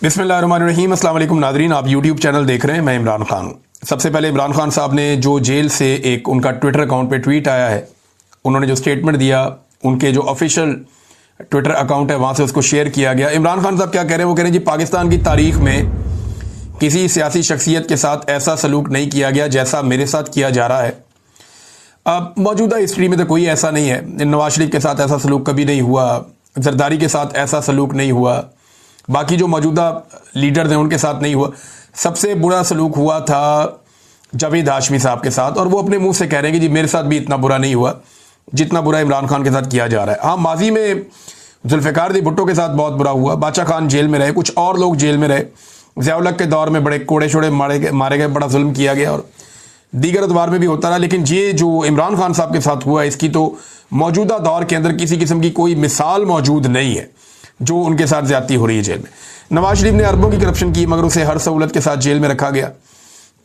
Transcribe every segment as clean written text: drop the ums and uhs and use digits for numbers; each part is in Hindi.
बिस्मिल्लाहिर्रहमानिर्रहीम। अस्सलाम वालेकुम नादरीन, आप यूट्यूब चैनल देख रहे हैं। मैं इमरान खान हूँ। सबसे पहले इमरान खान साहब ने जो जेल से एक उनका ट्विटर अकाउंट पे ट्वीट आया है, उन्होंने जो स्टेटमेंट दिया, उनके जो ऑफिशियल ट्विटर अकाउंट है वहाँ से उसको शेयर किया गया। इमरान खान साहब क्या कह रहे हैं? वो कह रहे हैं जी पाकिस्तान की तारीख में किसी सियासी शख्सियत के साथ ऐसा सलूक नहीं किया गया जैसा मेरे साथ किया जा रहा है। अब मौजूदा हिस्ट्री में तो कोई ऐसा नहीं है। नवाज शरीफ के साथ ऐसा सलूक कभी नहीं हुआ, जरदारी के साथ ऐसा सलूक नहीं हुआ, बाकी जो मौजूदा लीडर्स हैं उनके साथ नहीं हुआ। सबसे बुरा सलूक हुआ था जावेद हाशमी साहब के साथ, और वो अपने मुंह से कह रहे हैं कि जी मेरे साथ भी इतना बुरा नहीं हुआ जितना बुरा इमरान खान के साथ किया जा रहा है। हाँ, माजी में जुल्फ़िकार भुट्टो के साथ बहुत बुरा हुआ, बादशाह खान जेल में रहे, कुछ और लोग जेल में रहे, ज़िया-उल हक के दौर में बड़े कोड़े शोड़े मारे गए, बड़ा जुल्म किया गया, और दीगर अदवार में भी होता रहा। लेकिन ये जो इमरान खान साहब के साथ हुआ, इसकी तो मौजूदा दौर के अंदर किसी किस्म की कोई मिसाल मौजूद नहीं है जो उनके साथ ज्यादती हो रही है जेल में। नवाज शरीफ ने अरबों की करप्शन की, मगर उसे हर सहूलत के साथ जेल में रखा गया।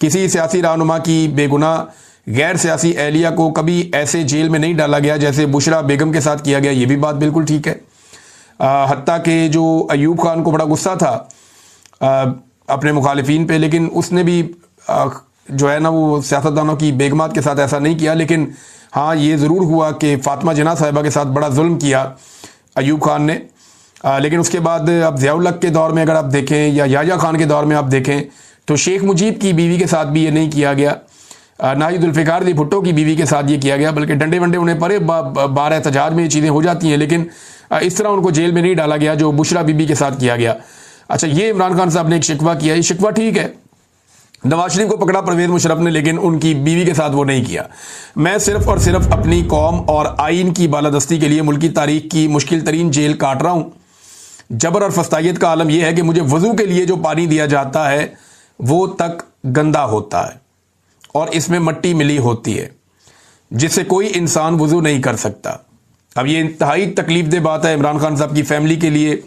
किसी सियासी रहनुमा की बेगुनाह गैर सियासी एहलिया को कभी ऐसे जेल में नहीं डाला गया जैसे बुशरा बेगम के साथ किया गया। ये भी बात बिल्कुल ठीक है। हत्ता के जो अयूब खान को बड़ा गुस्सा था अपने मुखालिफिन पे, लेकिन उसने भी जो है ना वो सियासतदानों की बेगमात के साथ ऐसा नहीं किया। लेकिन हाँ, ये ज़रूर हुआ कि फातिमा जिन्ना साहिबा के साथ बड़ा जुल्म किया अयूब खान ने। लेकिन उसके बाद अब ज़िया-उल हक के दौर में अगर आप देखें या याह्या खान के दौर में आप देखें तो शेख मुजीब की बीवी के साथ भी ये नहीं किया गया, ना ही जुल्फ़िकार भुट्टो की बीवी के साथ ये किया गया, बल्कि डंडे वंडे उन्हें परे बार एहतजाज में ये चीज़ें हो जाती हैं, लेकिन इस तरह उनको जेल में नहीं डाला गया जो बुशरा बीबी के साथ किया गया। अच्छा, ये इमरान खान साहब ने एक शिकवा किया, ये शिकवा ठीक है। नवाज शरीफ को पकड़ा परवेज मुशर्रफ ने, लेकिन उनकी बीवी के साथ वो नहीं किया। मैं सिर्फ और सिर्फ अपनी कौम और आइन की बालादस्ती के लिए मुल्की तारीख की मुश्किल तरीन जेल काट रहा हूँ। जबर और फस्तायत का आलम यह है कि मुझे वजू के लिए जो पानी दिया जाता है वो तक गंदा होता है और इसमें मट्टी मिली होती है जिससे कोई इंसान वजू नहीं कर सकता। अब ये इंतहाई तकलीफ दे बात है इमरान खान साहब की फैमिली के लिए,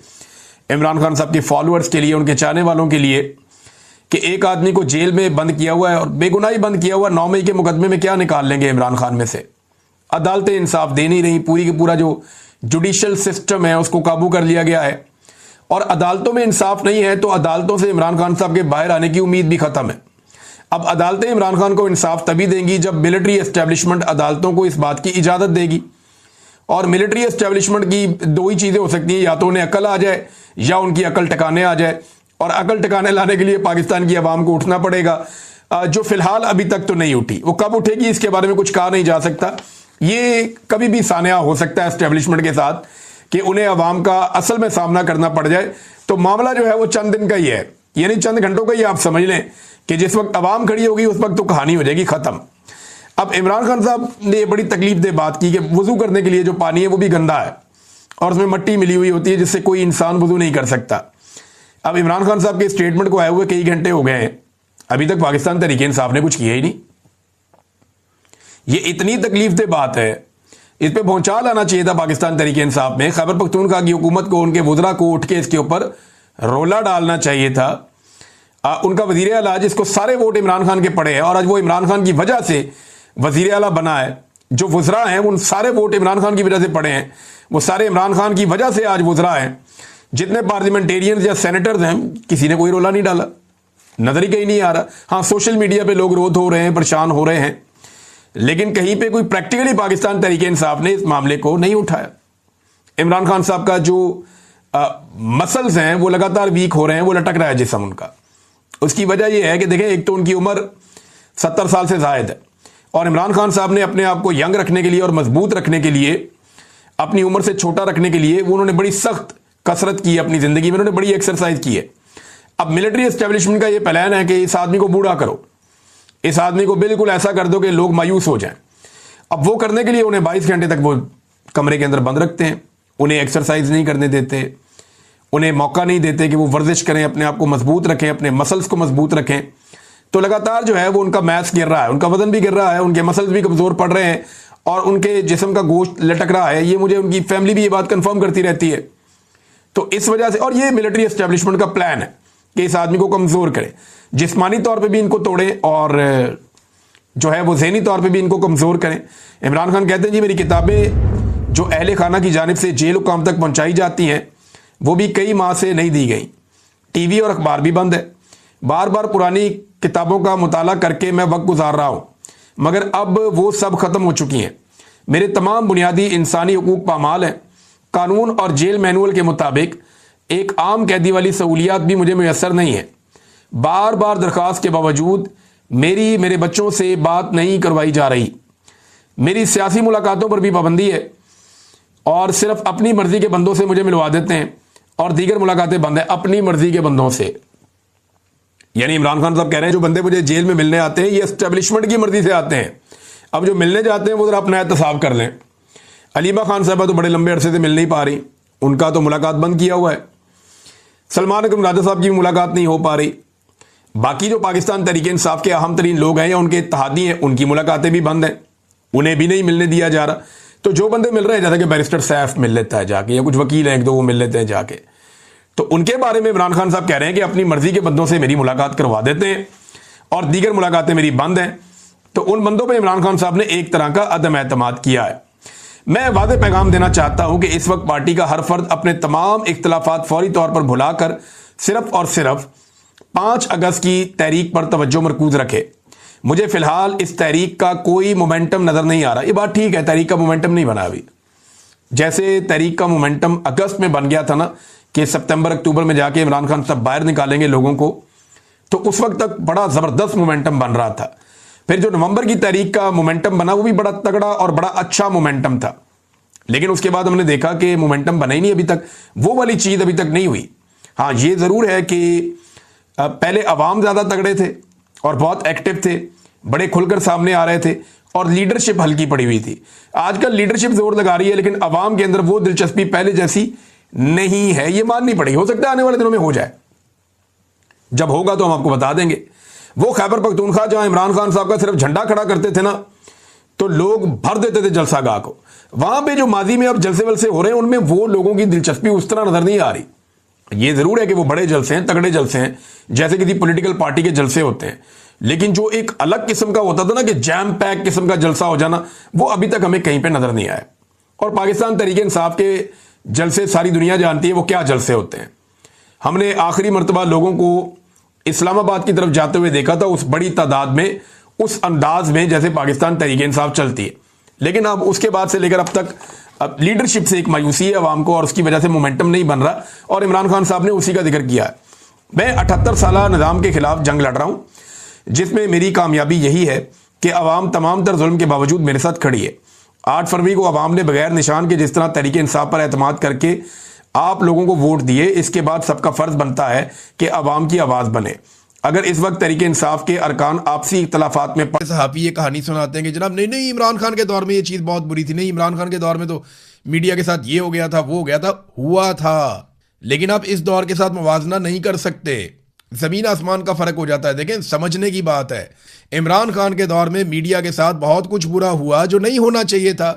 इमरान खान साहब के फॉलोअर्स के लिए, उनके चाहने वालों के लिए, कि एक आदमी को जेल में बंद किया हुआ है और बेगुनाही बंद किया हुआ। 9 मई के मुकदमे में क्या निकाल लेंगे इमरान खान में से? अदालतें इंसाफ दे नहीं रही, पूरी की पूरा जो जुडिशल सिस्टम है उसको काबू कर लिया गया है, और अदालतों में इंसाफ नहीं है तो अदालतों से इमरान खान साहब के बाहर आने की उम्मीद भी खत्म है। अब अदालतें इमरान खान को इंसाफ तभी देंगी जब मिलिट्री एस्टेब्लिशमेंट अदालतों को इस बात की इजाजत देगी, और मिलिट्री एस्टेब्लिशमेंट की दो ही चीजें हो सकती हैं, या तो उन्हें अकल आ जाए या उनकी अकल टिकाने आ जाए, और अकल टिकाने लाने के लिए पाकिस्तान की आवाम को उठना पड़ेगा, जो फिलहाल अभी तक तो नहीं उठी। वो कब उठेगी इसके बारे में कुछ कहा नहीं जा सकता। ये कभी भी सानिया हो सकता है एस्टेब्लिशमेंट के साथ कि उन्हें अवाम का असल में सामना करना पड़ जाए। तो मामला जो है वो चंद दिन का ही है, यानी चंद घंटों का ही आप समझ लें कि जिस वक्त अवाम खड़ी होगी उस वक्त तो कहानी हो जाएगी खत्म। अब इमरान खान साहब ने बड़ी तकलीफ दे बात की कि वजू करने के लिए जो पानी है वो भी गंदा है और उसमें मट्टी मिली हुई होती है जिससे कोई इंसान वजू नहीं कर सकता। अब इमरान खान साहब के स्टेटमेंट को आए हुए कई घंटे हो गए हैं, अभी तक पाकिस्तान तहरीक इंसाफ ने कुछ किया ही नहीं। ये इतनी तकलीफ दे बात है, इस पे पहुंचा लाना चाहिए था पाकिस्तान तहरीक इंसाफ में। खैबर पख्तूनख्वा की हुकूमत को, उनके वुज़रा को उठ के इसके ऊपर रोला डालना चाहिए था। उनका वजीर आला जिसको सारे वोट इमरान खान के पड़े हैं और आज वो इमरान खान की वजह से वजीर आला बना है, जो वुज़रा हैं उन सारे वोट इमरान खान की वजह से पड़े हैं, वो सारे इमरान खान की वजह से आज वुज़रा हैं। जितने पार्लियामेंटेरियंस या सेनेटर्स हैं किसी ने कोई रोला नहीं डाला, नजर ही कहीं नहीं आ रहा। हाँ, सोशल मीडिया पे लोग रोध हो रहे हैं, परेशान हो रहे हैं, लेकिन कहीं पे कोई प्रैक्टिकली पाकिस्तान तहरीक इंसाफ ने इस मामले को नहीं उठाया। इमरान खान साहब का जो मसल्स हैं वो लगातार वीक हो रहे हैं, वो लटक रहा है जिस्म उनका। उसकी वजह यह है कि देखें, एक तो उनकी उम्र 70 साल से जायद है, और इमरान खान साहब ने अपने आप को यंग रखने के लिए और मजबूत रखने के लिए, अपनी उम्र से छोटा रखने के लिए उन्होंने बड़ी सख्त कसरत की अपनी जिंदगी में, उन्होंने बड़ी एक्सरसाइज की है। अब मिलिट्री एस्टेब्लिशमेंट का ये प्लान है कि इस आदमी को बूढ़ा करो, इस आदमी को बिल्कुल ऐसा कर दो कि लोग मायूस हो जाएं। अब वो करने के लिए उन्हें 22 घंटे तक वो कमरे के अंदर बंद रखते हैं, उन्हें एक्सरसाइज नहीं करने देते, उन्हें मौका नहीं देते कि वो वर्जिश करें, अपने आप को मजबूत रखें, अपने मसल्स को मजबूत रखें। तो लगातार जो है वो उनका मैस गिर रहा है, उनका वजन भी गिर रहा है, उनके मसल्स भी कमजोर पड़ रहे हैं और उनके जिस्म का गोश्त लटक रहा है। ये मुझे उनकी फैमिली भी ये बात कंफर्म करती रहती है। तो इस वजह से, और ये मिलिट्री एस्टेब्लिशमेंट का प्लान है कि इस आदमी को कमजोर करे, जिस्मानी तौर पे भी इनको तोड़े और जो है वो ज़हनी तौर पे भी इनको कमजोर करें। इमरान खान कहते हैं जी मेरी किताबें जो अहले खाना की जानिब से जेल हुकाम तक पहुंचाई जाती हैं वो भी कई माह से नहीं दी गई, टीवी और अखबार भी बंद है। बार बार पुरानी किताबों का मुताला करके मैं वक्त गुजार रहा हूँ, मगर अब वो सब खत्म हो चुकी हैं। मेरे तमाम बुनियादी इंसानी हुकूक पामाल हैं। कानून और जेल मैनुअल के मुताबिक एक आम कैदी वाली सहूलियात भी मुझे मैसर नहीं है। बार बार दरख्वास्त के बावजूद मेरे बच्चों से बात नहीं करवाई जा रही। मेरी सियासी मुलाकातों पर भी पाबंदी है और सिर्फ अपनी मर्जी के बंदों से मुझे मिलवा देते हैं और दीगर मुलाकातें बंद है अपनी मर्जी के बंदों से। यानी इमरान खान साहब कह रहे हैं जो बंदे मुझे जेल में मिलने आते हैं ये एस्टेब्लिशमेंट की मर्जी से आते हैं, अब जो मिलने जाते हैं वो जरा अपना एहतसाब कर लें। अलीमा खान साहबा तो बड़े लंबे अरसे से मिल नहीं पा रही, उनका तो मुलाकात बंद किया हुआ है। सलमान अकरम राजा साहब की मुलाकात नहीं हो पा रही। बाकी जो पाकिस्तान तहरीक इंसाफ के अहम तरीन लोग हैं या उनके इत्तेहादी हैं उनकी मुलाकातें भी बंद हैं, उन्हें भी नहीं मिलने दिया जा रहा। तो जो बंदे मिल रहे हैं जैसे कि बैरिस्टर सैफ मिल लेता है जाके, या कुछ वकील हैं एक दो वो मिल लेते हैं जाके, तो उनके बारे में इमरान खान साहब कह रहे हैं कि अपनी मर्जी के बंदों से मेरी मुलाकात करवा देते हैं और दीगर मुलाकातें मेरी बंद हैं। तो उन बंदों पर इमरान खान साहब ने एक तरह का अदम एतमाद किया है। मैं वादे पैगाम देना चाहता हूं कि इस वक्त पार्टी का हर फर्द अपने तमाम इख्तलाफात फौरी तौर पर भुलाकर सिर्फ और सिर्फ 5 अगस्त की तहरीक पर तवज्जो मरकूज रखे। मुझे फिलहाल इस तहरीक का कोई मोमेंटम नजर नहीं आ रहा। ये बात ठीक है, तहरीक का मोमेंटम नहीं बना अभी। जैसे तहरीक का मोमेंटम अगस्त में बन गया था ना कि सितंबर अक्टूबर में जाके इमरान खान साहब बाहर निकालेंगे लोगों को, तो उस वक्त तक बड़ा जबरदस्त मोमेंटम बन रहा था। फिर जो नवंबर की तहरीक का मोमेंटम बना वो भी बड़ा तगड़ा और बड़ा अच्छा मोमेंटम था, लेकिन उसके बाद हमने देखा कि मोमेंटम बना ही नहीं अभी तक, वो वाली चीज अभी तक नहीं हुई। हाँ ये जरूर है कि पहले अवाम ज्यादा तगड़े थे और बहुत एक्टिव थे, बड़े खुलकर सामने आ रहे थे और लीडरशिप हल्की पड़ी हुई थी। आजकल लीडरशिप जोर लगा रही है लेकिन अवाम के अंदर वो दिलचस्पी पहले जैसी नहीं है, ये माननी पड़ेगी। हो सकता है आने वाले दिनों में हो जाए, जब होगा तो हम आपको बता देंगे। वो खैबर पख्तूनख्वा जहां इमरान खान साहब का सिर्फ झंडा खड़ा करते थे ना तो लोग भर देते थे जलसा गाह को, वहां पे जो माजी में अब जलसे वलसे हो रहे हैं उनमें वो लोगों की दिलचस्पी उस तरह नजर नहीं आ रही। ये जरूर है कि वो बड़े जलसे हैं, तगड़े जलसे हैं, जैसे किसी पॉलिटिकल पार्टी के जलसे होते हैं, लेकिन जो एक अलग किस्म का होता था ना कि जैम पैक किस्म का जलसा हो जाना, वो अभी तक हमें कहीं पे नजर नहीं आया। और पाकिस्तान तहरीक इंसाफ के जलसे सारी दुनिया जानती है वो क्या जलसे होते हैं। हमने आखिरी मरतबा लोगों को इस्लामाबाद की तरफ जाते हुए देखा था उस बड़ी तादाद में, उस अंदाज में जैसे पाकिस्तान तहरीक इंसाफ चलती है, लेकिन अब उसके बाद से लेकर अब तक लीडरशिप से एक मायूसी है अवाम को और उसकी वजह से मोमेंटम नहीं बन रहा, और इमरान खान साहब ने उसी का जिक्र किया है। मैं 78 साला निज़ाम के खिलाफ जंग लड़ रहा हूं, जिसमें मेरी कामयाबी यही है कि अवाम तमाम तर जुल्म के बावजूद मेरे साथ खड़ी है। 8 फरवरी को अवाम ने बगैर निशान के जिस तरह तहरीक इंसाफ पर एतमाद करके आप लोगों को वोट दिए, इसके बाद सबका फर्ज बनता है कि अवाम की आवाज बने। अगर इस वक्त तहरीक इंसाफ के अरकान आपसी इख्तलाफात में सहाफ़ी ये कहानी सुनाते हैं कि जनाब नहीं इमरान खान के दौर में ये चीज़ बहुत बुरी थी, नहीं इमरान खान के दौर में तो मीडिया के साथ ये हो गया था, वो हो गया था, हुआ था, लेकिन आप इस दौर के साथ मुवाजना नहीं कर सकते। जमीन आसमान का फर्क हो जाता है। देखें, समझने की बात है। इमरान खान के दौर में मीडिया के साथ बहुत कुछ बुरा हुआ जो नहीं होना चाहिए था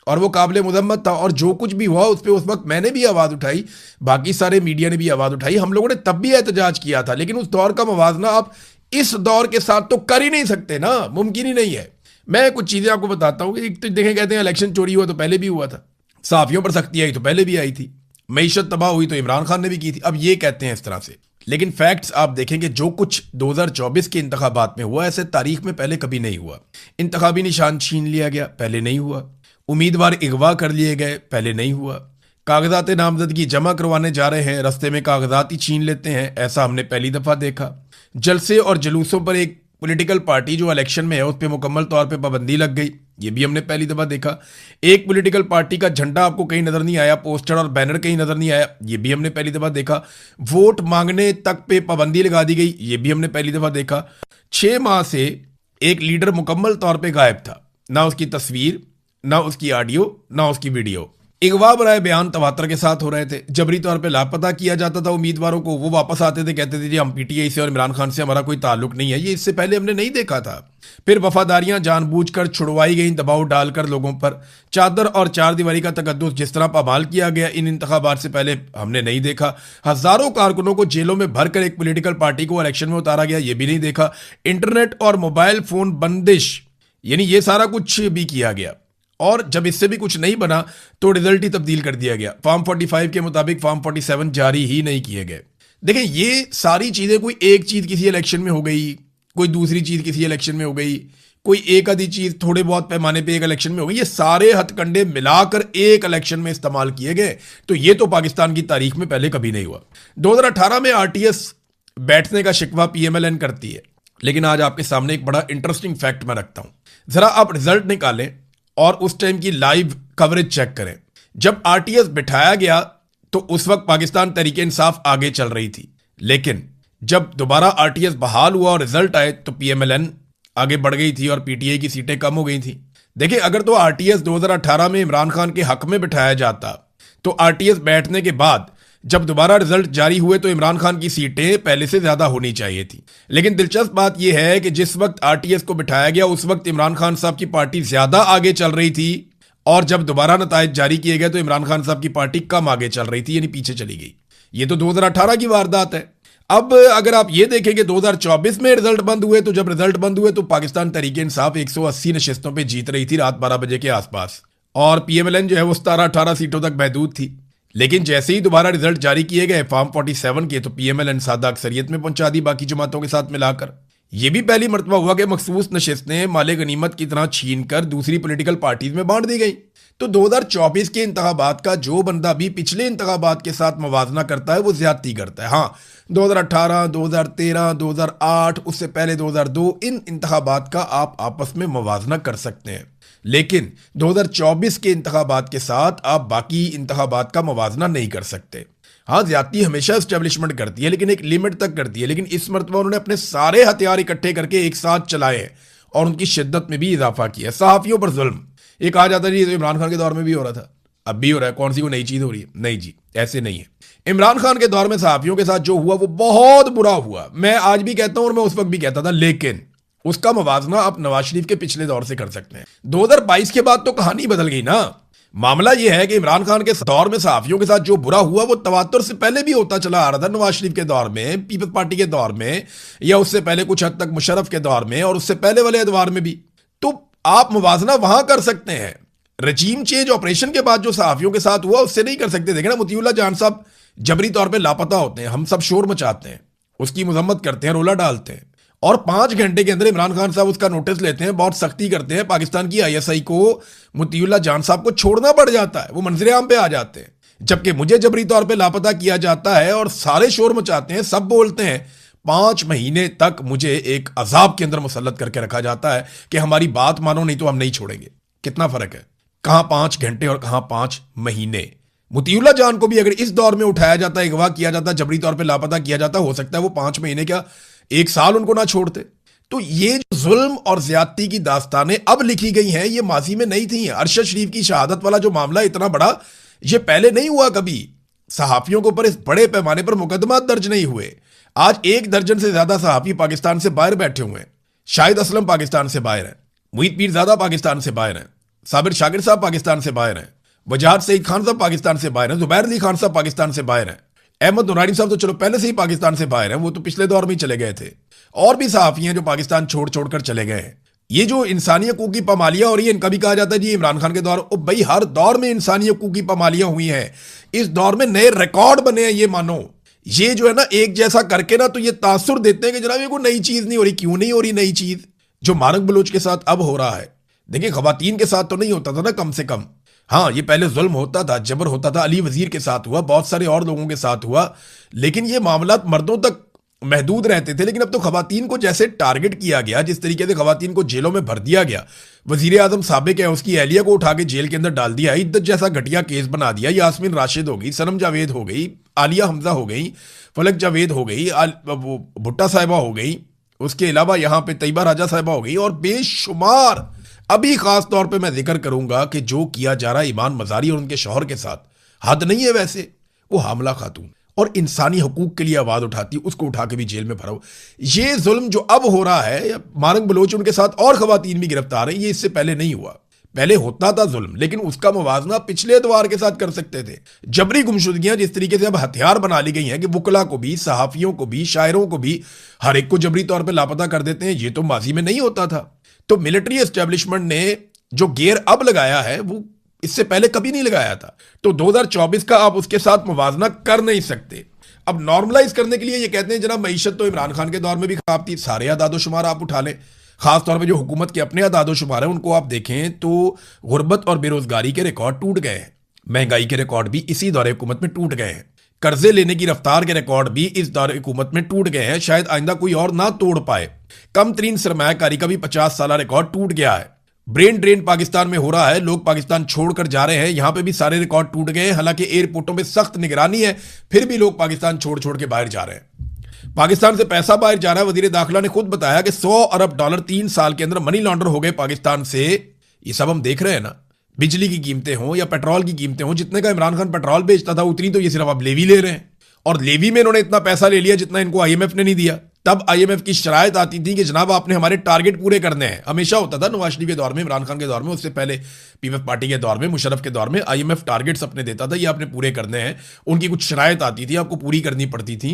और वो काबिल मुजम्मत था, और जो कुछ भी हुआ उस पर उस वक्त मैंने भी आवाज़ उठाई, बाकी सारे मीडिया ने भी आवाज़ उठाई, हम लोगों ने तब भी एहतजाज किया था। लेकिन उस दौर का मुवाजना आप इस दौर के साथ तो कर ही नहीं सकते ना, मुमकिन ही नहीं है। मैं कुछ चीज़ें आपको बताता हूँ कि तो देखें, कहते हैं इलेक्शन चोरी हुआ तो पहले भी हुआ था, सहाफ़ियों पर सख्ती आई तो पहले भी आई थी, मईशत तबाह हुई तो इमरान खान ने भी की थी। अब ये कहते हैं इस तरह से, लेकिन फैक्ट्स आप देखेंगे जो कुछ 2024 के इंतखाबात में हुआ ऐसे तारीख में पहले कभी नहीं हुआ। इंतखाबी निशान छीन लिया गया, पहले नहीं हुआ। उम्मीदवार अगवा कर लिए गए, पहले नहीं हुआ। कागजात नामजदगी जमा करवाने जा रहे हैं, रास्ते में कागजात ही छीन लेते हैं, ऐसा हमने पहली दफ़ा देखा। जलसे और जुलूसों पर एक पॉलिटिकल पार्टी जो इलेक्शन में है उस पर मुकम्मल तौर पे पाबंदी लग गई, ये भी हमने पहली दफ़ा देखा। एक पॉलिटिकल पार्टी का झंडा आपको कहीं नज़र नहीं आया, पोस्टर और बैनर कहीं नज़र नहीं आया, ये भी हमने पहली दफ़ा देखा। वोट मांगने तक पे पाबंदी लगा दी गई, ये भी हमने पहली दफ़ा देखा। 6 माह से एक लीडर मुकम्मल तौर पर गायब था, ना उसकी तस्वीर, ना उसकी ऑडियो, ना उसकी वीडियो। अगवा बराए बयान तवातर के साथ हो रहे थे, जबरी तौर पे लापता किया जाता था उम्मीदवारों को, वो वापस आते थे, कहते थे जी हम पीटीआई से और इमरान खान से हमारा कोई ताल्लुक नहीं है। ये इससे पहले हमने नहीं देखा था। फिर वफादारियां जानबूझकर छुड़वाई गई दबाव डालकर लोगों पर। चादर और चार दीवारी का तकद्दुस जिस तरह पामाल किया गया इन इंतखाबात से पहले हमने नहीं देखा। हजारों कारकुनों को जेलों में भरकर एक पॉलिटिकल पार्टी को इलेक्शन में उतारा गया, ये भी नहीं देखा। इंटरनेट और मोबाइल फोन बंदिश, यानी ये सारा कुछ भी किया गया। और जब इससे भी कुछ नहीं बना तो रिजल्ट ही तब्दील कर दिया गया। फॉर्म 45 के मुताबिक फॉर्म 47 जारी ही नहीं किए गए। देखिए ये सारी चीजें, कोई एक चीज किसी इलेक्शन में हो गई, कोई दूसरी चीज किसी इलेक्शन में हो गई, कोई एक आधी चीज थोड़े बहुत पैमाने पे एक इलेक्शन में हो गई, ये सारे हथकंडे मिलाकर एक इलेक्शन में इस्तेमाल किए गए। तो ये तो पाकिस्तान की तारीख में पहले कभी नहीं हुआ। 2018 में आरटीएस बैठने का शिकवा पीएमएलएन करती है, लेकिन आज आपके सामने एक बड़ा इंटरेस्टिंग फैक्ट मैं रखता हूं। जरा आप रिजल्ट निकालें और उस टाइम की लाइव कवरेज चेक करें। जब आरटीएस बिठाया गया तो उस वक्त पाकिस्तान तहरीक इंसाफ आगे चल रही थी, लेकिन जब दोबारा आरटीएस बहाल हुआ और रिजल्ट आए तो पीएमएलएन आगे बढ़ गई थी और पीटीआई की सीटें कम हो गई थी। देखिए अगर तो आरटीएस 2018 में इमरान खान के हक में बिठाया जाता तो आरटीएस बैठने के बाद जब दोबारा रिजल्ट जारी हुए तो इमरान खान की सीटें पहले से ज्यादा होनी चाहिए थी। लेकिन दिलचस्प बात यह है कि जिस वक्त आरटीएस को बिठाया गया उस वक्त इमरान खान साहब की पार्टी ज्यादा आगे चल रही थी, और जब दोबारा नतायज जारी किए गए तो इमरान खान साहब की पार्टी कम आगे चल रही थी, यानी पीछे चली गई। ये तो 2018 की वारदात है। अब अगर आप ये देखें कि 2024 में रिजल्ट बंद हुए, तो जब रिजल्ट बंद हुए तो पाकिस्तान तहरीक इंसाफ 180 नशिस्तों पे जीत रही थी रात 12 बजे के आसपास, और पीएमएलएन जो है वो 17-18 सीटों तक महदूद थी। लेकिन जैसे ही दोबारा रिजल्ट जारी किए गए फॉर्म 47 के, तो पीएमएलएन सादा अक्सरियत में पहुंचा दी बाकी जमातों के साथ मिलाकर। यह भी पहली मर्तबा हुआ कि मखसूस नशिस्तें माले गनीमत की तरह छीन कर दूसरी पॉलिटिकल पार्टीज में बांट दी गई। तो 2024 के इंतखाबात का जो बंदा भी पिछले इंतखाबात के साथ मवाजना करता है वो ज्यादती करता है। हाँ, 2018, 2013, 2008, उससे पहले 2002, इन इंतखाबात का आप आपस में मवाजना कर सकते हैं, लेकिन 2024 के इंतखाबात के साथ आप बाकी इंतखाबात का मवाजना नहीं कर सकते। हाँ, ज्यादती हमेशा एस्टेब्लिशमेंट करती है, लेकिन एक लिमिट तक करती है। लेकिन इस मरतबा उन्होंने अपने सारे हथियार इकट्ठे करके एक साथ चलाए हैं और उनकी शिद्दत में भी इजाफा किया। सहाफियों पर जुल्म, एक आ जाता है जी, तो इमरान खान के दौर में भी हो रहा था, अब भी हो रहा है, कौन सी कोई नई चीज हो रही है? नहीं जी, ऐसे नहीं है। इमरान खान के दौर में सहाफियों के साथ जो हुआ वो बहुत बुरा हुआ। मैं आज भी कहता हूं और मैं उस वक्त भी कहता था, लेकिन उसका मवाजना आप नवाज शरीफ के पिछले दौर से कर सकते हैं। 2022 के बाद तो कहानी बदल गई ना। मामला यह है कि इमरान खान के दौर में सहाफियों के साथ जो बुरा हुआ वो तवातुर से पहले भी होता चला आ रहा था। नवाज शरीफ के दौर में, पीपल्स पार्टी के दौर में, या उससे पहले कुछ हद तक मुशर्रफ के दौर में, और उससे पहले वाले दौर में भी। तो आप मुवाजना वहां कर सकते हैं। रजीम चेंज ऑपरेशन के बाद जो सहाफियों के साथ हुआ उससे नहीं कर सकते। देखें ना, मुतीउल्लाह जान साहब जबरी तौर पे लापता होते हैं, हम सब शोर मचाते हैं, उसकी मजम्मत करते हैं, रोला डालते हैं, और 5 घंटे के अंदर इमरान खान साहब उसका नोटिस लेते हैं, बहुत सख्ती करते हैं। पाकिस्तान की आईएसआई को मुतीउल्लाह जान साहब को छोड़ना पड़ जाता है, वो मंजरे आम पे आ जाते हैं। जबकि मुझे जबरी तौर पे लापता किया जाता है और सारे शोर मचाते हैं, सब बोलते हैं। 5 महीने तक मुझे एक अजाब के अंदर मुसल्लत करके रखा जाता है कि हमारी बात मानो, नहीं तो हम नहीं छोड़ेंगे। कितना फर्क है, कहां 5 घंटे और कहां 5 महीने। मुतीउल्लाह जान को भी अगर इस दौर में उठाया जाता, अगवा किया जाता, जबरी तौर पे लापता किया जाता, हो सकता है वो 5 महीने क्या 1 साल उनको ना छोड़ते। तो ये जो जुल्म और ज्यादती की दास्तानें अब लिखी गई हैं, ये माजी में नहीं थी। अरशद शरीफ की शहादत वाला जो मामला इतना बड़ा, ये पहले नहीं हुआ कभी। सहाफियों के ऊपर इस बड़े पैमाने पर मुकदमा दर्ज नहीं हुए। आज 1 दर्जन से ज्यादा सहाफी पाकिस्तान से बाहर बैठे हुए हैं। शाहिद असलम पाकिस्तान से बाहर है, मुईद पीरजादा पाकिस्तान से बाहर है, साबिर शाकिर साहब पाकिस्तान से बाहर हैं, वजाहत सईद खान साहब पाकिस्तान से बाहर हैं, जुबैर अली खान साहब पाकिस्तान से बाहर हैं, अहमद नुरानी साहब तो चलो पहले से ही पाकिस्तान से बाहर हैं, वो तो पिछले दौर में ही चले गए थे। और भी सहाफी हैं जो पाकिस्तान छोड़ छोड़कर चले गए हैं। ये जो इंसानी हकूक की पामालियां हो रही है, इनका भी कहा जाता है जी इमरान खान के दौर। ओ भाई, हर दौर में इंसानी हकूक की पामालियां हुई हैं। इस दौर में नए रिकॉर्ड बने हैं, ये मानो। ये जो है ना, एक जैसा करके ना, तो ये तासुर देते हैं कि जनाब ये कोई नई चीज नहीं हो रही। क्यों नहीं हो रही नई चीज? जो मारक बलोच के साथ अब हो रहा है, देखिए खवातीन के साथ तो नहीं होता था ना, कम से कम। हाँ, ये पहले जुल्म होता था, जबर होता था, अली वजीर के साथ हुआ, बहुत सारे और लोगों के साथ हुआ, लेकिन ये मामला मर्दों तक महदूद रहते थे। लेकिन अब तो खवातीन को जैसे टारगेट किया गया, जिस तरीके से खवातीन को जेलों में भर दिया गया, वजीर आजम साबिक है, उसकी अहलिया को उठा के जेल के अंदर डाल दिया, इद्दत जैसा घटिया केस बना दिया। यास्मीन राशिद हो गई, सनम जावेद हो गई, आलिया हमजा हो गई, फलक जावेद हो गई, भुट्टा साहिबा हो गई, उसके अलावा यहाँ पे तैयबा राजा साहिबा हो गई, और बेशुमार। अभी खास तौर पे मैं जिक्र करूंगा कि जो किया जा रहा है ईमान मजारी और उनके शौहर के साथ, हद नहीं है वैसे। वो हामला खातून और इंसानी हकूक के लिए आवाज उठाती, उसको उठा के भी जेल में भरा। ये जुल्म जो अब हो रहा है, मारक बलोच उनके साथ और खवातीन भी गिरफ्तार हैं, ये इससे पहले नहीं हुआ। पहले होता था जुल्म, लेकिन उसका मुवाजना पिछले एतवार के साथ कर सकते थे। जबरी गुमशुदगियां जिस तरीके से अब हथियार बना ली गई हैं कि वुकला को भी, सहाफियों को भी, शायरों को भी, हर एक को जबरी तौर पर लापता कर देते हैं, ये तो माजी में नहीं होता था। तो मिलिट्री एस्टेब्लिशमेंट ने जो गेयर अब लगाया है वो इससे पहले कभी नहीं लगाया था। तो 2024 का आप उसके साथ मुवाजना कर नहीं सकते। अब नॉर्मलाइज करने के लिए ये कहते हैं जनाब मईशत तो इमरान खान के दौर में भी खराब थी, सारे अदादोशुमार आप उठा लें, खासतौर पे जो हुकूमत के अपने अदादोशुमार हैं उनको आप देखें तो गुर्बत और बेरोजगारी के रिकॉर्ड टूट गए हैं, महंगाई के रिकॉर्ड भी इसी दौरे हुकूमत में टूट गए हैं, कर्जे लेने की रफ्तार के रिकॉर्ड भी इस दौरे हुकूमत में टूट गए हैं, शायद आइंदा कोई और ना तोड़ पाए। कम तरीन सरमायाकारी का भी 50 साल रिकॉर्ड टूट गया है। ब्रेन ड्रेन पाकिस्तान में हो रहा है, लोग पाकिस्तान छोड़कर जा रहे हैं, यहां पे भी सारे रिकॉर्ड टूट गए हैं। हालांकि एयरपोर्टों में सख्त निगरानी है, फिर भी लोग पाकिस्तान छोड़ छोड़ के बाहर जा रहे हैं। पाकिस्तान से पैसा बाहर जा रहा है। वजीर दाखिला ने खुद बताया कि $100 अरब 3 साल के अंदर मनी लॉन्डर हो गए पाकिस्तान से। ये सब हम देख रहे हैं ना, बिजली की कीमतें हों या पेट्रोल की कीमतें हों, जितने का इमरान खान पेट्रोल बेचता था उतनी तो ये सिर्फ अब लेवी ले रहे हैं, और लेवी में इन्होंने इतना पैसा ले लिया जितना इनको आईएमएफ ने नहीं दिया। तब आईएमएफ की शरायत आती थी कि जनाब आपने हमारे टारगेट पूरे करने हैं। हमेशा होता था नवाज शरीफ के दौर में, इमरान खान के दौर में, उससे पहले पीपल्स पार्टी के दौर में, मुशर्रफ के दौर में आईएमएफ टारगेट्स अपने देता था, ये आपने पूरे करने हैं। उनकी कुछ शरायत आती थी, आपको पूरी करनी पड़ती थी।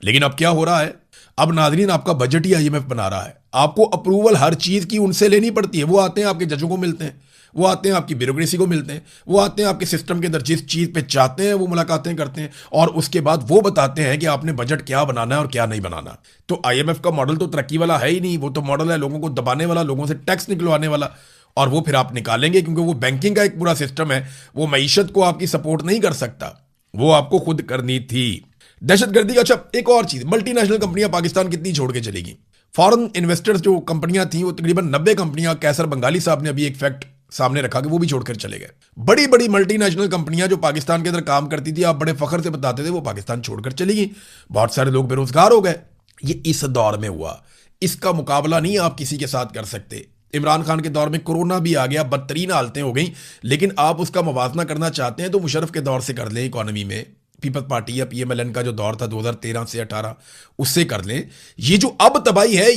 लेकिन अब क्या हो रहा है, अब नाजरीन आपका बजट ही आईएमएफ बना रहा है। आपको अप्रूवल हर चीज की उनसे लेनी पड़ती है। वो आते हैं आपके जजों को मिलते हैं, वो आते हैं आपकी ब्यूरोक्रेसी को मिलते हैं, वो आते हैं आपके सिस्टम के अंदर जिस चीज पे चाहते हैं वो मुलाकातें करते हैं, और उसके बाद वो बताते हैं कि आपने बजट क्या बनाना है और क्या नहीं बनाना। तो आईएमएफ का मॉडल तो तरक्की वाला है ही नहीं, वो तो मॉडल है लोगों को दबाने वाला, लोगों से टैक्स निकलवाने वाला, और वो फिर आप निकालेंगे क्योंकि वो बैंकिंग का एक पूरा सिस्टम है। वो मईशत को आपकी सपोर्ट नहीं कर सकता, वो आपको खुद करनी थी। दहशतगर्दी का, अच्छा एक और चीज, मल्टीनेशनल कंपनियां पाकिस्तान कितनी छोड़ के चलेगी। फॉरेन इन्वेस्टर्स जो कंपनियां थी वो तकरीबन 90 कंपनियां, कैसर बंगाली साहब ने अभी एक फैक्ट सामने रखा कि वो भी छोड़कर चले गए। बड़ी बड़ी मल्टीनेशनल कंपनियां जो पाकिस्तान के अंदर काम करती थी, आप बड़े फखर से बताते थे, वो पाकिस्तान छोड़कर चली गई। बहुत सारे लोग बेरोजगार हो गए। ये इस दौर में हुआ, इसका मुकाबला नहीं आप किसी के साथ कर सकते। इमरान खान के दौर में कोरोना भी आ गया, बदतरीन हालतें हो गई, लेकिन आप उसका मुवाजना करना चाहते हैं तो मुशर्रफ के दौर से कर लें। इकोनॉमी में पीपल्स पार्टी या पीएमएलएन का जो दौर था 2013 से 18, उससे कर लें। ये जो अब तबाही है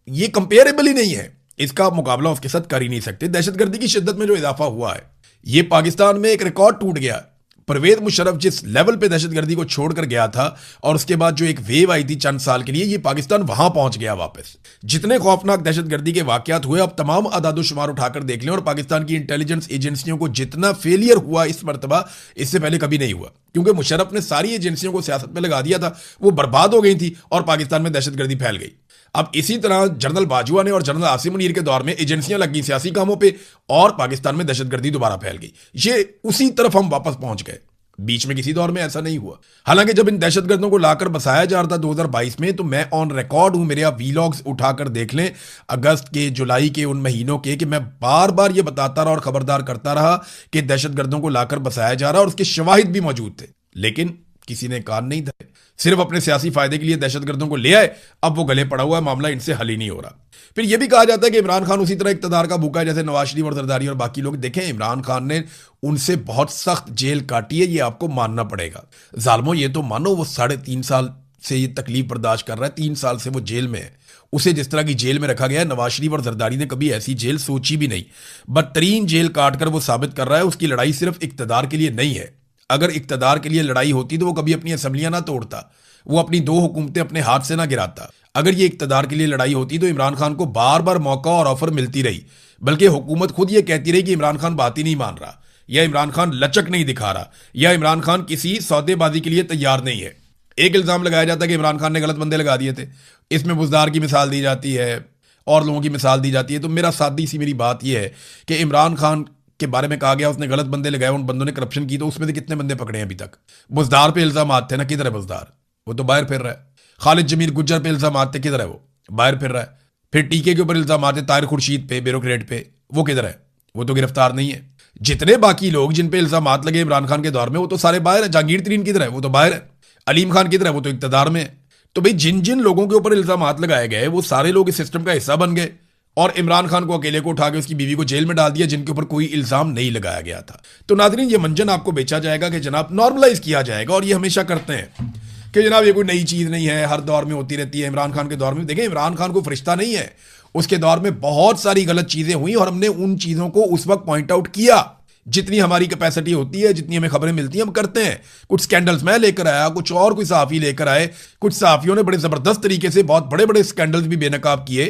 ये कंपेरेबल ही नहीं है, इसका मुकाबला उसके साथ कर ही नहीं सकते। दहशतगर्दी की शिद्दत में जो इजाफा हुआ है, ये पाकिस्तान में एक रिकॉर्ड टूट गया। परवेज मुशर्रफ जिस लेवल पे दहशतगर्दी को छोड़कर गया था, और उसके बाद जो एक वेव आई थी चंद साल के लिए, ये पाकिस्तान वहां पहुंच गया वापस। जितने खौफनाक दहशतगर्दी के वाकयात हुए, अब तमाम आदादोशुमार उठाकर देख लें, और पाकिस्तान की इंटेलिजेंस एजेंसियों को जितना फेलियर हुआ इस मरतबा, इससे पहले कभी नहीं हुआ। क्योंकि मुशर्रफ ने सारी एजेंसियों को सियासत में लगा दिया था, वो बर्बाद हो गई थी और पाकिस्तान में दहशतगर्दी फैल गई। अब इसी तरह जनरल बाजवा ने और जनरल आसिम मुनीर के दौर में एजेंसियां लग गई सियासी कामों पे, और पाकिस्तान में दहशतगर्दी दोबारा फैल गई। ये उसी तरफ हम वापस पहुंच गए। बीच में किसी दौर में ऐसा नहीं हुआ। हालांकि जब इन दहशतगर्दों को लाकर बसाया जा रहा था 2022 में, तो मैं ऑन रिकॉर्ड हूं, मेरे आप वीलॉग्स उठाकर देख लें अगस्त के, जुलाई के, उन महीनों के, कि मैं बार बार ये बताता रहा और खबरदार करता रहा कि दहशतगर्दों को लाकर बसाया जा रहा, और उसके शवाहिद भी मौजूद थे, लेकिन किसी ने कान नहीं धरे। सिर्फ अपने सियासी फायदे के लिए दहशतगर्दों को ले आए, अब वो गले पड़ा हुआ है, मामला इनसे हल ही नहीं हो रहा। फिर यह भी कहा जाता है कि इमरान खान उसी तरह इक्तदार का भूखा है जैसे नवाज शरीफ और जरदारी और बाकी लोग। देखें, इमरान खान ने उनसे बहुत सख्त जेल काटी है, ये आपको मानना पड़ेगा। जालमो, ये तो मानो वो 3.5 साल से ये तकलीफ बर्दाश्त कर रहा है, 3 साल से वो जेल में है। उसे जिस तरह की जेल में रखा गया है, नवाज शरीफ और जरदारी ने कभी ऐसी जेल सोची भी नहीं। बदतरीन जेल काटकर वो साबित कर रहा है उसकी लड़ाई सिर्फ इक्तदार के लिए नहीं है। अगर इक्तदार के लिए लड़ाई होती तो वो कभी अपनी असम्बलियां ना तोड़ता, वो अपनी 2 हुकूमतें अपने हाथ से ना गिराता। अगर ये इक्तदार के लिए लड़ाई होती तो इमरान खान को बार बार मौका और ऑफर मिलती रही, बल्कि हुकूमत खुद ये कहती रही कि इमरान खान बात ही नहीं मान रहा, या इमरान खान लचक नहीं दिखा रहा, या इमरान खान किसी सौदेबाजी के लिए तैयार नहीं है। एक इल्जाम लगाया जाता है कि इमरान खान ने गलत बंदे लगा दिए थे, इसमें बुजदार की मिसाल दी जाती है और लोगों की मिसाल दी जाती है। तो मेरा सादी सी मेरी बात यह है कि इमरान खान के बारे में कहा गया उसने गलत बंदे लगाए, उन बंदों ने करप्शन की, तो उसमें से कितने बंदे पकड़े हैं अभी तक? बुजदार पे इल्जाम थे ना, किधर है बुजदार? वो तो बाहर फिर रहा है। खालिद जमीर गुज्जर पे इल्जाम थे, किधर है वो? बाहर फिर रहा है। फिर टीके के ऊपर इल्जाम आते ताहिर खुर्शीद पे, ब्यूरोक्रेट पे, वो किधर है? वो तो गिरफ्तार नहीं है। जितने बाकी लोग जिन पे इल्जाम लगे इमरान खान के दौर में, वो तो सारे बाहर है। जहांगीर तरीन किधर है? वो तो बाहर है। अलीम खान किधर है? वो तो इक्तदार में है। तो भाई जिन जिन लोगों के ऊपर इल्जाम लगाए गए वो सारे लोग इस सिस्टम का हिस्सा बन गए, और इमरान खान को अकेले को उठा के उसकी बीवी को जेल में डाल दिया जिनके ऊपर कोई इल्जाम नहीं लगाया गया था। तो नाज़रीन, ये मंजन आपको बेचा जाएगा कि जनाब नॉर्मलाइज किया जाएगा, और ये हमेशा करते हैं कि जनाब ये कोई नई चीज़ नहीं है, हर दौर में होती रहती है। इमरान खान के दौर में देखें, इमरान खान को फरिश्ता नहीं है, उसके दौर में बहुत सारी गलत चीज़ें हुई और हमने उन चीज़ों को उस वक्त पॉइंट आउट किया। जितनी हमारी कैपेसिटी होती है, जितनी हमें खबरें मिलती हैं, हम करते हैं। कुछ स्कैंडल्स मैं लेकर आया, कुछ और कोई सहाफ़ी लेकर आए, कुछ सहाफ़ियों ने बड़े ज़बरदस्त तरीके से बहुत बड़े बड़े स्कैंडल्स भी बेनकाब किए।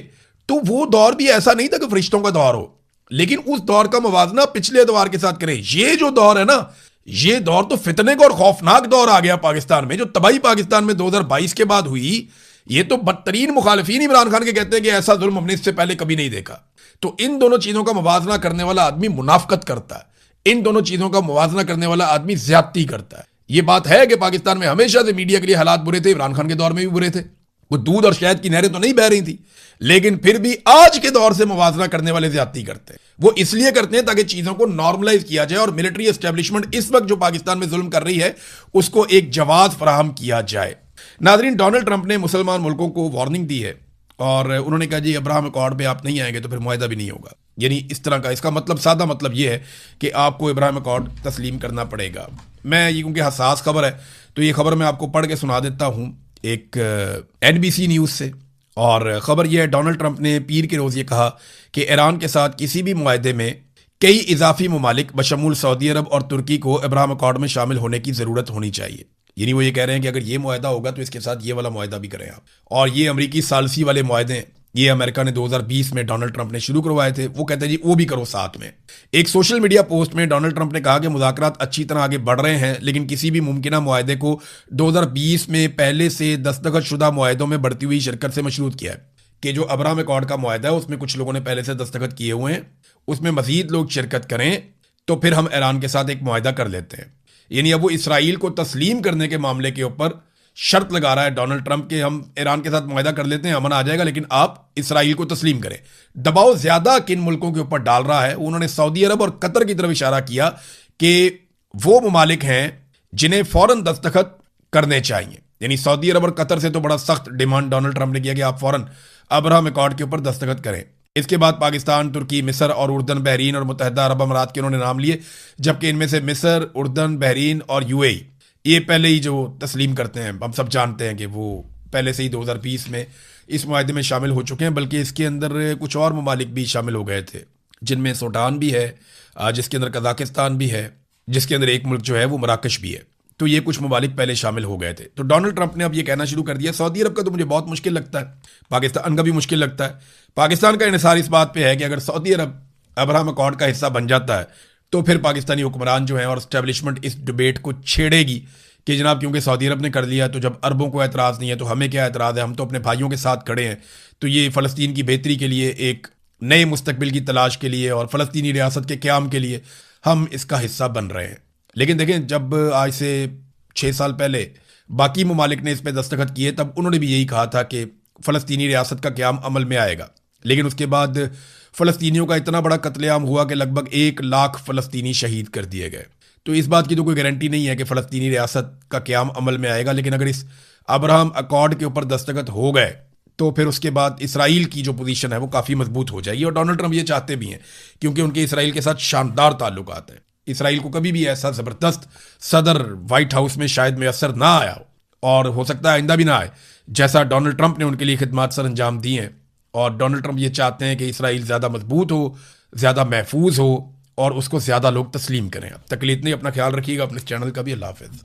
तो वो दौर भी ऐसा नहीं था कि फरिश्तों का दौर हो, लेकिन उस दौर का मुवाजना पिछले दौर के साथ करें। ये जो दौर है ना, ये दौर तो फितने का और खौफनाक दौर आ गया पाकिस्तान में। जो तबाही पाकिस्तान में 2022 के बाद हुई, ये तो बदतरीन मुखालिफिन इमरान खान के कहते हैं कि ऐसा जुल्म हमने इससे पहले कभी नहीं देखा। तो इन दोनों चीजों का मुवाजना करने वाला आदमी मुनाफकत करता है, इन दोनों चीजों का मुवाजना करने वाला आदमी ज्यादती करता है। ये बात है कि पाकिस्तान में हमेशा से मीडिया के लिए हालात बुरे थे, इमरान खान के दौर में भी बुरे थे। वो दूध और शहद की नहरें तो नहीं बह रही थी, लेकिन फिर भी आज के दौर से मुवाजना करने वाले ज्यादती करते हैं। वो इसलिए करते हैं ताकि चीजों को नॉर्मलाइज किया जाए और मिलिट्री एस्टेब्लिशमेंट इस वक्त जो पाकिस्तान में जुल्म कर रही है उसको एक जवाब फराहम किया जाए। नाजरीन, डोनाल्ड ट्रंप ने मुसलमान मुल्कों को वार्निंग दी है और उन्होंने कहा जी अब्राहम अकॉर्ड पे आप नहीं आएंगे तो फिर मुआहदा भी नहीं होगा। यानी इस तरह का इसका मतलब, सादा मतलब ये है कि आपको इब्राहिम अकॉर्ड तस्लीम करना पड़ेगा। मैं ये क्योंकि हसास खबर है तो ये खबर मैं आपको पढ़ के सुना देता हूँ एक NBC न्यूज़ से। और ख़बर यह है, डोनाल्ड ट्रंप ने पीर के रोज़ ये कहा कि ईरान के साथ किसी भी मुआहदे में कई इजाफी ममालिक बशमूल सऊदी अरब और तुर्की को इब्राहिम अकॉर्ड में शामिल होने की ज़रूरत होनी चाहिए। यानी वो ये कह रहे हैं कि अगर ये मुआहदा होगा तो इसके साथ ये वाला मुआहदा भी करें आप। और ये अमरीकी सालसी वाले मुआहदे ये अमेरिका ने 2020 में डोनाल्ड ट्रंप ने शुरू करवाए थे, वो कहते हैं जी वो भी करो साथ में। एक सोशल मीडिया पोस्ट में डोनाल्ड ट्रंप ने कहा कि मुज़ाकरात अच्छी तरह आगे बढ़ रहे हैं, लेकिन किसी भी मुमकिन मुआहदे को 2020 में पहले से दस्तखत शुदा मुआहदों में बढ़ती हुई शिरकत से मशरूत किया है। कि जो अब्राहम अकॉर्ड का मुआहदा है उसमें कुछ लोगों ने पहले से दस्तखत किए हुए हैं, उसमें मजीद लोग शिरकत करें तो फिर हम ईरान के साथ एक मुआहदा कर लेते हैं। यानी अब वो इसराइल को तस्लीम करने के मामले के ऊपर शर्त लगा रहा है डोनाल्ड ट्रंप के हम ईरान के साथ मुआहदा कर लेते हैं, अमन आ जाएगा, लेकिन आप इसराइल को तस्लीम करें। दबाव ज्यादा किन मुल्कों के ऊपर डाल रहा है, उन्होंने सऊदी अरब और कतर की तरफ इशारा किया कि वो ममालिक हैं जिन्हें फौरन दस्तखत करने चाहिए। यानी सऊदी अरब और कतर से तो बड़ा सख्त डिमांड डोनाल्ड ट्रंप ने किया कि आप फौरन अब्राहम अकॉर्ड के ऊपर दस्तखत करें। इसके बाद पाकिस्तान, तुर्की, मिस्र और उर्दन, बहरीन और मुत्तहिदा अरब अमारात के उन्होंने नाम लिए, जबकि इनमें से मिस्र, उर्दन, बहरीन और UAE ये पहले ही जो तस्लीम करते हैं, हम सब जानते हैं कि वो पहले से ही 2020 में इस मुआहदे में शामिल हो चुके हैं। बल्कि इसके अंदर कुछ और ममालिक भी शामिल हो गए थे, जिनमें सूडान भी है, जिसके अंदर कजाकिस्तान भी है, जिसके अंदर एक मुल्क जो है वो मराकश भी है। तो ये कुछ ममालिक पहले शामिल हो गए थे। तो डोनाल्ड ट्रंप ने अब ये कहना शुरू कर दिया, सऊदी अरब का तो मुझे बहुत मुश्किल लगता है, पाकिस्तान का भी मुश्किल लगता है। पाकिस्तान का इन्हिसार इस बात पे है कि अगर सऊदी अरब अब्राहम अकॉर्ड का हिस्सा बन जाता है तो फिर पाकिस्तानी हुक्मरान जो हैं और एस्टेब्लिशमेंट इस डिबेट को छेड़ेगी कि जनाब क्योंकि सऊदी अरब ने कर लिया तो जब अरबों को एतराज़ नहीं है तो हमें क्या एतराज़ है, हम तो अपने भाइयों के साथ खड़े हैं। तो ये फ़लस्तीन की बेहतरी के लिए, एक नए मुस्तकबिल की तलाश के लिए और फ़लस्तीनी रियासत के क़याम के लिए हम इसका हिस्सा बन रहे हैं। लेकिन देखें, जब आज से 6 साल पहले बाकी ममालिक ने इस पर दस्तखत किए तब उन्होंने भी यही कहा था कि फ़लस्तीनी रियासत का क़याम अमल में आएगा। लेकिन उसके बाद फ़लस्तीनियों का इतना बड़ा कत्लेआम हुआ कि लगभग 1 लाख फ़लस्तीनी शहीद कर दिए गए। तो इस बात की तो कोई गारंटी नहीं है कि फ़लस्तीनी रियासत का क़याम अमल में आएगा। लेकिन अगर इस अब्राहम अकॉर्ड के ऊपर दस्तखत हो गए तो फिर उसके बाद इसराइल की जो पोजीशन है वो काफ़ी मजबूत हो जाएगी। और डोनाल्ड ट्रंप ये चाहते भी हैं क्योंकि उनके इसराइल के साथ शानदार ताल्लुकात हैं। इसराइल को कभी भी ऐसा ज़बरदस्त सदर वाइट हाउस में शायद मैसर ना आया हो, और हो सकता है आइंदा भी ना आए, जैसा डोनाल्ड ट्रंप ने उनके लिए खिदमत सर अंजाम दी हैं। और डोनाल्ड ट्रंप ये चाहते हैं कि इसराइल ज़्यादा मजबूत हो, ज़्यादा महफूज हो और उसको ज़्यादा लोग तस्लीम करें। अब तक के लिए इतने, अपना ख्याल रखिएगा, अपने चैनल का भी। अल्लाह हाफ़िज़।